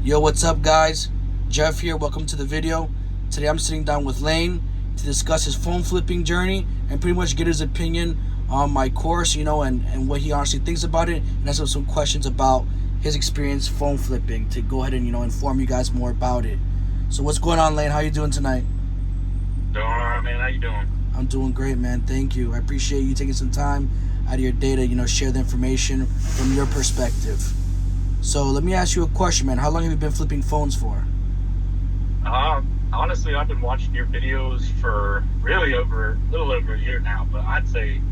Yo, what's up, guys? Jeff here. Welcome to the video. Today I'm sitting down with Lane to discuss his phone flipping journey and pretty much get his opinion on my course, and what he honestly thinks about it, and ask him some questions about his experience phone flipping to go ahead and inform you guys more about it. So what's going on, Lane? How you doing tonight? Doing all right, man. How you doing? I'm doing great, man. Thank you. I appreciate you taking some time out of your day to share the information from your perspective. So let me ask you a question, man. How long have you been flipping phones for? Honestly, I've been watching your videos for really a little over a year now. But I think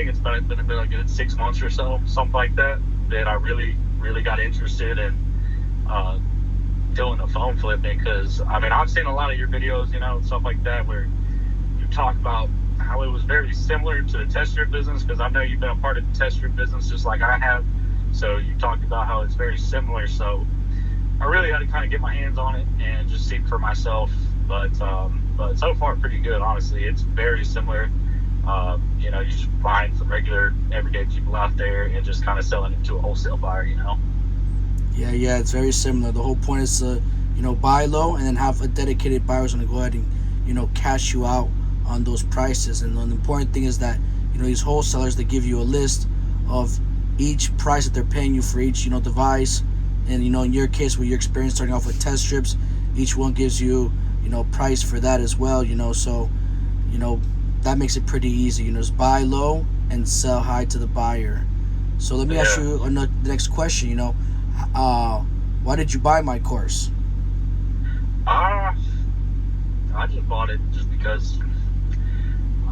it's been about a good 6 months or so, something like that. That I really got interested in doing the phone flipping, because I've seen a lot of your videos, stuff like that, where you talk about how it was very similar to the test strip business, because I know you've been a part of the test strip business just like I have. So you talked about how it's very similar. So I really had to kind of get my hands on it and just see for myself. But so far, pretty good, honestly. It's very similar. You just buying from regular, everyday people out there and just kind of selling it to a wholesale buyer, Yeah, it's very similar. The whole point is to, buy low and then have a dedicated buyer who's going to go ahead and, cash you out on those prices. And the important thing is that, these wholesalers, they give you a list of each price that they're paying you for each, device. And, in your case, with your experience starting off with test strips, each one gives you, price for that as well, so, that makes it pretty easy, just buy low and sell high to the buyer. So let me ask you the next question, why did you buy my course? I just bought it just because,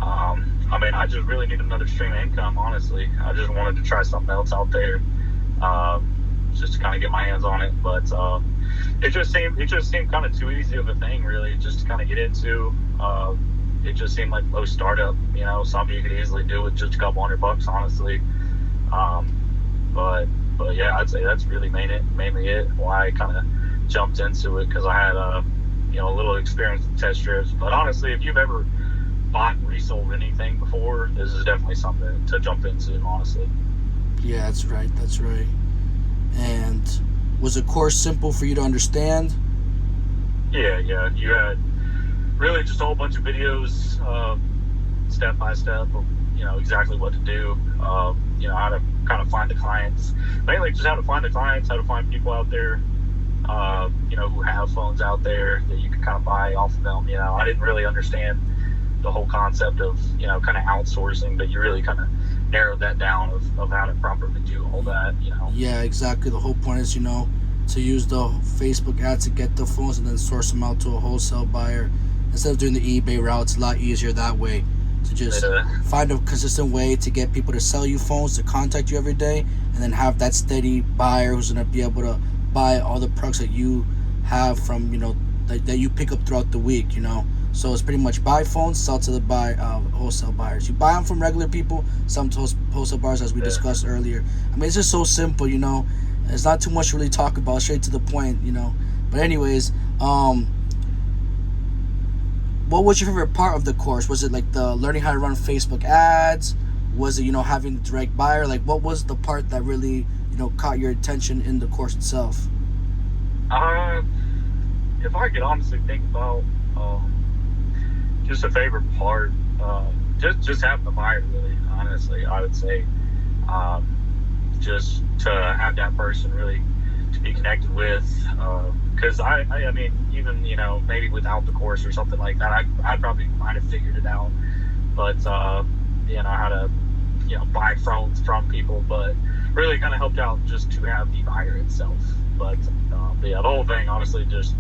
I just really need another stream of income, honestly. I just wanted to try something else out there, just to kind of get my hands on it. But it just seemed kind of too easy of a thing, really, just to kind of get into. It just seemed like low startup, something you could easily do with just a couple $100, honestly. But yeah, I'd say that's really mainly it. Why I kind of jumped into it, because I had a little experience with test strips. But honestly, if you've ever bought and resold anything before, this is definitely something to jump into, honestly. Yeah, that's right. And was the course simple for you to understand? Yeah. You had really just a whole bunch of videos, step by step, of exactly what to do. How to kind of find the clients, mainly just how to find the clients, how to find people out there, who have phones out there that you can kind of buy off of them. I didn't really understand the whole concept of kind of outsourcing, but you really kind of narrowed that down of how to properly do all that. Yeah, exactly. The whole point is to use the Facebook ads to get the phones and then source them out to a wholesale buyer instead of doing the eBay route. It's a lot easier that way, to just find a consistent way to get people to sell you phones, to contact you every day, and then have that steady buyer who's going to be able to buy all the products that you have from, that you pick up throughout the week, So it's pretty much buy phones, sell to the wholesale buyers. You buy them from regular people, some to wholesale buyers, as we discussed earlier. It's just so simple, It's not too much to really talk about, straight to the point, But anyways, what was your favorite part of the course? Was it like the learning how to run Facebook ads? Was it, having the direct buyer? Like, what was the part that really, caught your attention in the course itself? If I could honestly think about just a favorite part, just having the buyer, really, honestly, I would say, just to have that person really to be connected with, because even maybe without the course or something like that, I probably might have figured it out, but how to buy phones from people, but really kind of helped out just to have the buyer itself. But the whole thing, honestly, just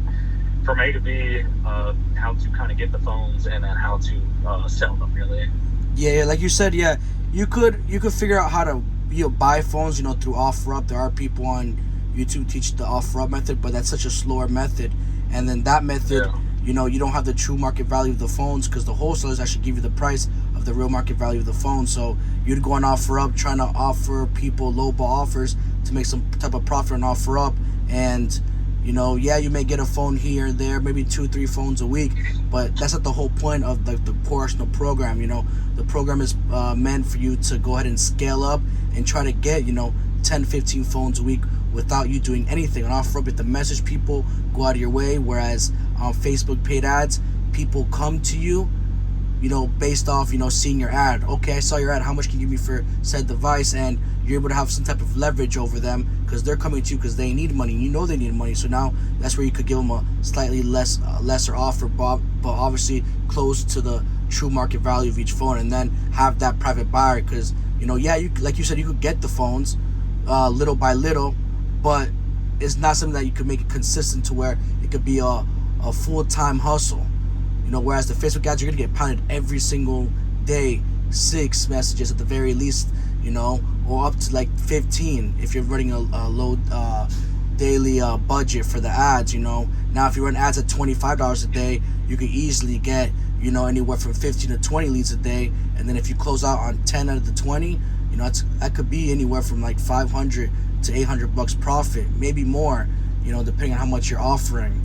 from A to B, how to kind of get the phones and then how to sell them, really. Yeah, like you said, yeah, you could figure out how to buy phones, through OfferUp. There are people on YouTube teach the OfferUp method, but that's such a slower method. And then that method, you don't have the true market value of the phones, because the wholesalers actually give you the price of the real market value of the phone. So you'd go on OfferUp trying to offer people lowball offers to make some type of profit on OfferUp, and you may get a phone here and there, maybe 2-3 phones a week, but that's not the whole point of the course, the program. The program is meant for you to go ahead and scale up and try to get 10-15 phones a week without you doing anything. On OfferUp, you have to message people, go out of your way. Whereas on Facebook paid ads, people come to you, based off, seeing your ad. Okay, I saw your ad. How much can you give me for said device? And you're able to have some type of leverage over them because they're coming to you because they need money. They need money. So now that's where you could give them a slightly lesser offer, but obviously close to the true market value of each phone, and then have that private buyer. Because you like you said, you could get the phones little by little, but it's not something that you could make it consistent to where it could be a full-time hustle. Whereas the Facebook ads, you're gonna get pounded every single day, 6 messages at the very least, or up to like 15 if you're running a low daily budget for the ads. Now if you run ads at $25 a day, you could easily get anywhere from 15 to 20 leads a day. And then if you close out on 10 out of the 20, that could be anywhere from like $500 to $800 profit, maybe more, depending on how much you're offering.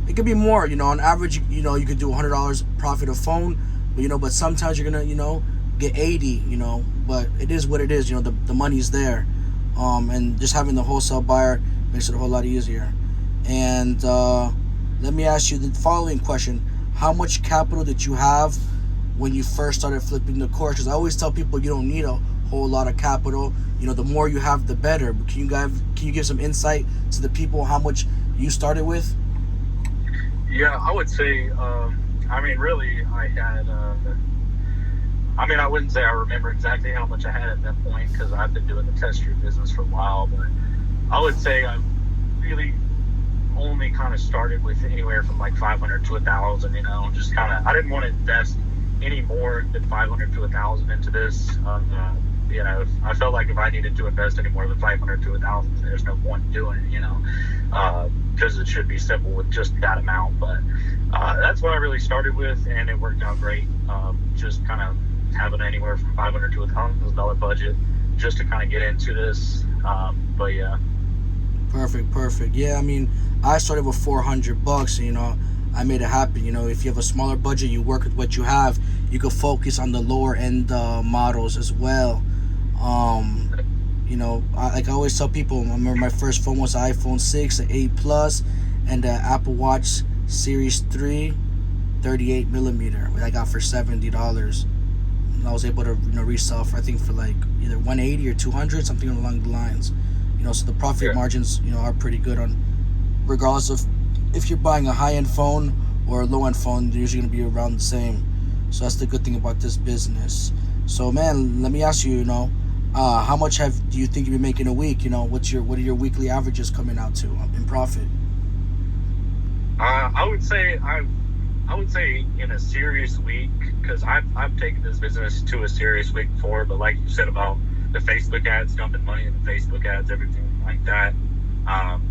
It could be more, on average, you could do $100 profit a phone, but sometimes you're gonna, get 80, but it is what it is. The money's there. And just having the wholesale buyer makes it a whole lot easier. And let me ask you the following question. How much capital did you have when you first started flipping the course? Because I always tell people you don't need a whole lot of capital. The more you have, the better. But can you give some insight to the people how much you started with? Yeah, I would say, really, I had, I wouldn't say I remember exactly how much I had at that point because I've been doing the test street business for a while, but I would say I really only kind of started with anywhere from like 500 to 1,000, just kind of, I didn't want to invest any more than 500 to 1,000 into this. I felt like if I needed to invest any more than 500 to 1,000, there's no point doing it, because it should be simple with just that amount. But that's what I really started with, and it worked out great. Just kind of having anywhere from $500 to $1,000 budget just to kind of get into this. But yeah. Perfect. Yeah, I started with $400. I made it happen. If you have a smaller budget, you work with what you have. You can focus on the lower end models as well. I always tell people, I remember my first phone was an iPhone 6, an 8 Plus, and an Apple Watch Series 3, 38 millimeter, I got for $70. And I was able to resell for, I think, for like either 180 or 200, something along the lines. So the profit margins, are pretty good on, regardless of if you're buying a high-end phone or a low-end phone, they're usually going to be around the same. So that's the good thing about this business. So man, let me ask you, how much do you think you'll be making a week? What are your weekly averages coming out to in profit? I would say in a serious week, because I've taken this business to a serious week before, but like you said about the Facebook ads, dumping money in the Facebook ads, everything like that.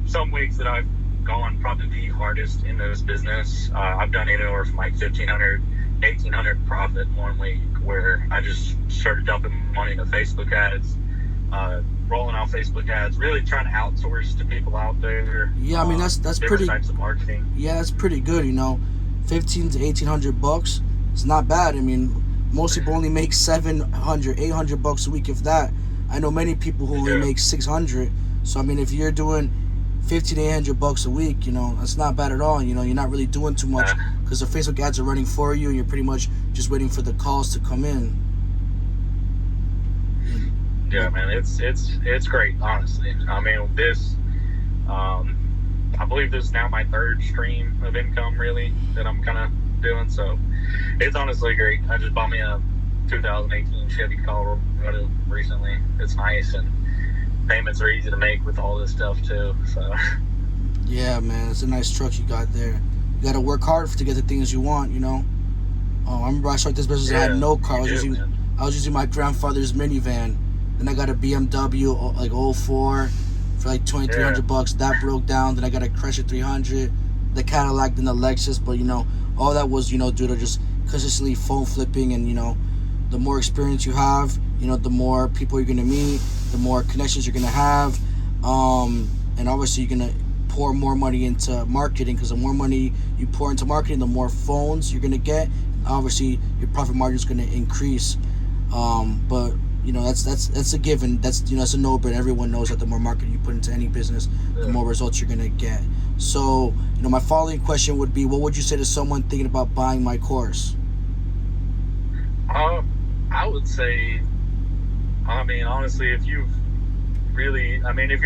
Some weeks that I've gone probably the hardest in this business, I've done anywhere from like $1,500, $1,800 profit one week, where I just started dumping money into Facebook ads, rolling out Facebook ads, really trying to outsource to people out there. Yeah, that's pretty types of marketing. Yeah, that's pretty good. $1,500 to $1,800. It's not bad. Most people only make $700, $800 a week, if that. I know many people who only make $600. So if you're doing $1,500 to $800 a week, that's not bad at all. You're not really doing too much because the Facebook ads are running for you, and you're pretty much just waiting for the calls to come in. Yeah, man, it's great, honestly. This, I believe this is now my third stream of income, really, that I'm kind of doing. So it's honestly great. I just bought me a 2018 Chevy Colorado recently. It's nice, and payments are easy to make with all this stuff too. So yeah, man, it's a nice truck you got there. You got to work hard to get the things you want. I remember I started this business. I had no car. I was using my grandfather's minivan. Then I got a BMW like 04 for like $2,300. That broke down. Then I got a Crusher 300, the Cadillac, then the Lexus. But all that was due to just consistently phone flipping. And the more experience you have, the more people you're gonna meet, the more connections you're gonna have, and obviously you're gonna pour more money into marketing, because the more money you pour into marketing, the more phones you're gonna get. Obviously your profit margin is gonna increase. But that's a given. That's it's a no-brainer. Everyone knows that the more marketing you put into any business, the more results you're gonna get. So my following question would be, what would you say to someone thinking about buying my course? I would say, honestly, if you're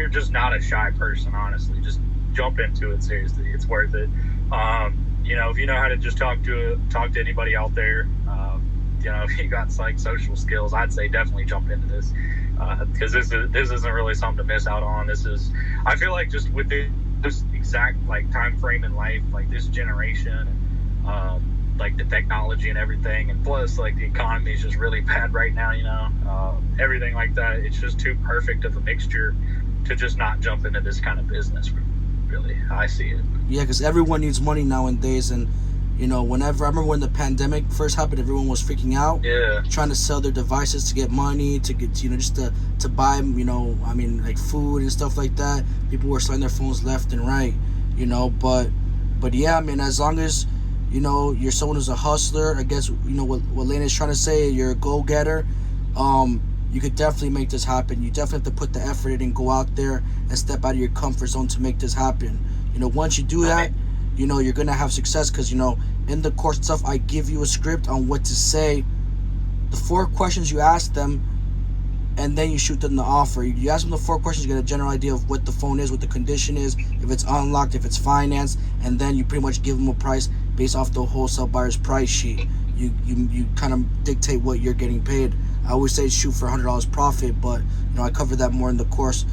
just not a shy person, honestly, just jump into it seriously. It's worth it. If you know how to just talk to anybody out there, if you got like social skills, I'd say definitely jump into this, because this isn't really something to miss out on. I feel like just with this exact like time frame in life, like this generation, like the technology and everything, and plus like the economy is just really bad right now. Everything like that, it's just too perfect of a mixture to just not jump into this kind of business. Really, I see it. Yeah, because everyone needs money nowadays, and whenever I remember when the pandemic first happened, everyone was freaking out, trying to sell their devices to get money, to get just to buy, like food and stuff like that. People were selling their phones left and right, but yeah, as long as you're someone who's a hustler, I guess what Lane is trying to say, you're a go-getter. You could definitely make this happen. You definitely have to put the effort in and go out there and step out of your comfort zone to make this happen. Once you do that, you're gonna have success, because in the course itself, I give you a script on what to say, the 4 questions you ask them, and then you shoot them the offer. You ask them the 4 questions, you get a general idea of what the phone is, what the condition is, if it's unlocked, if it's financed, and then you pretty much give them a price based off the wholesale buyer's price sheet. You kind of dictate what you're getting paid. I always say shoot for $100 profit, but I cover that more in the course.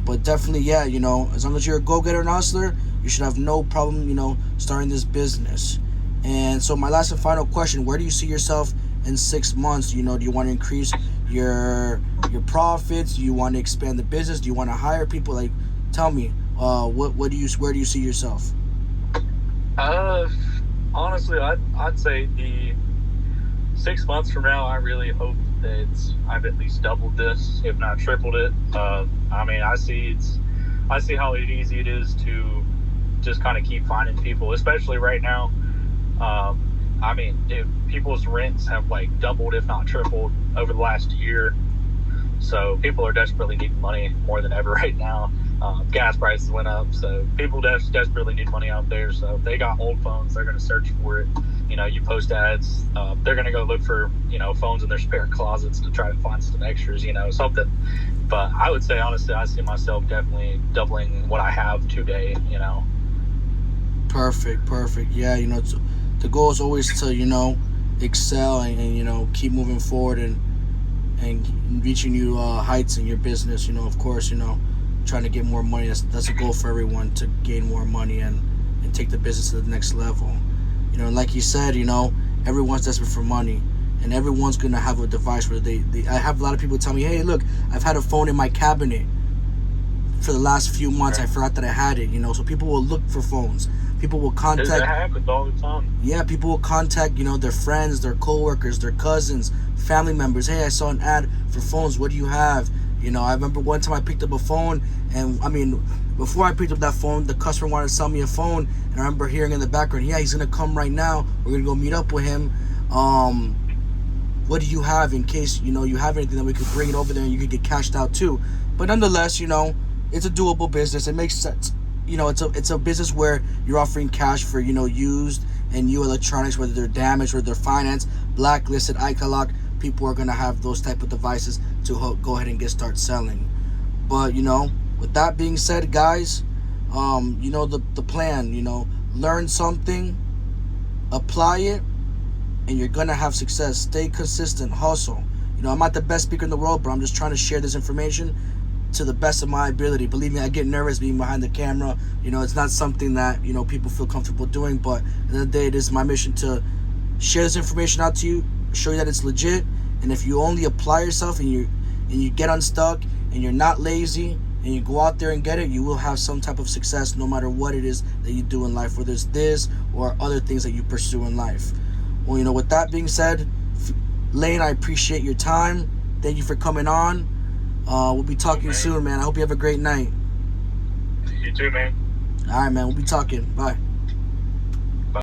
But definitely, yeah, as long as you're a go-getter and hustler, you should have no problem, starting this business. And so my last and final question, where do you see yourself in 6 months? Do you want to increase your profits? Do you want to expand the business? Do you want to hire people? Like, tell me, where do you see yourself? Honestly, I'd say the 6 months from now, I really hope that I've at least doubled this, if not tripled it. I see how easy it is to just kind of keep finding people, especially right now. If people's rents have like doubled, if not tripled, over the last year. So people are desperately needing money more than ever right now. Gas prices went up, so people desperately need money out there. So if they got old phones, they're going to search for it. You post ads, they're going to go look for, phones in their spare closets to try to find some extras, something. But I would say, honestly, I see myself definitely doubling what I have today, Perfect. Yeah, the goal is always to, excel and keep moving forward and reaching new heights in your business. Of course, trying to get more money. That's a goal for everyone, to gain more money and take the business to the next level. Like you said, everyone's desperate for money, and everyone's gonna have a device where I have a lot of people tell me, hey, look, I've had a phone in my cabinet for the last few months. I forgot that I had it. So people will look for phones. People will contact. That happens all the time. Yeah, people will contact, their friends, their coworkers, their cousins, family members. Hey, I saw an ad for phones. What do you have? I remember one time I picked up a phone, and before I picked up that phone, the customer wanted to sell me a phone, and I remember hearing in the background, yeah, he's gonna come right now. We're gonna go meet up with him. What do you have in case you have anything that we could bring it over there and you could get cashed out too? But nonetheless, it's a doable business. It makes sense. It's a business where you're offering cash for used and new electronics, whether they're damaged or they're financed, blacklisted, iCloud. People are gonna have those type of devices to go ahead and start selling. But with that being said, guys, the plan. Learn something, apply it, and you're gonna have success. Stay consistent, hustle. I'm not the best speaker in the world, but I'm just trying to share this information to the best of my ability. Believe me, I get nervous being behind the camera. It's not something that people feel comfortable doing, but at the end of the day, it is my mission to share this information out to you, show you that it's legit. And if you only apply yourself and you get unstuck and you're not lazy and you go out there and get it, you will have some type of success no matter what it is that you do in life, whether it's this or other things that you pursue in life. Well, with that being said, Lane, I appreciate your time. Thank you for coming on. We'll be talking soon, man. I hope you have a great night. You too, man. All right, man. We'll be talking. Bye.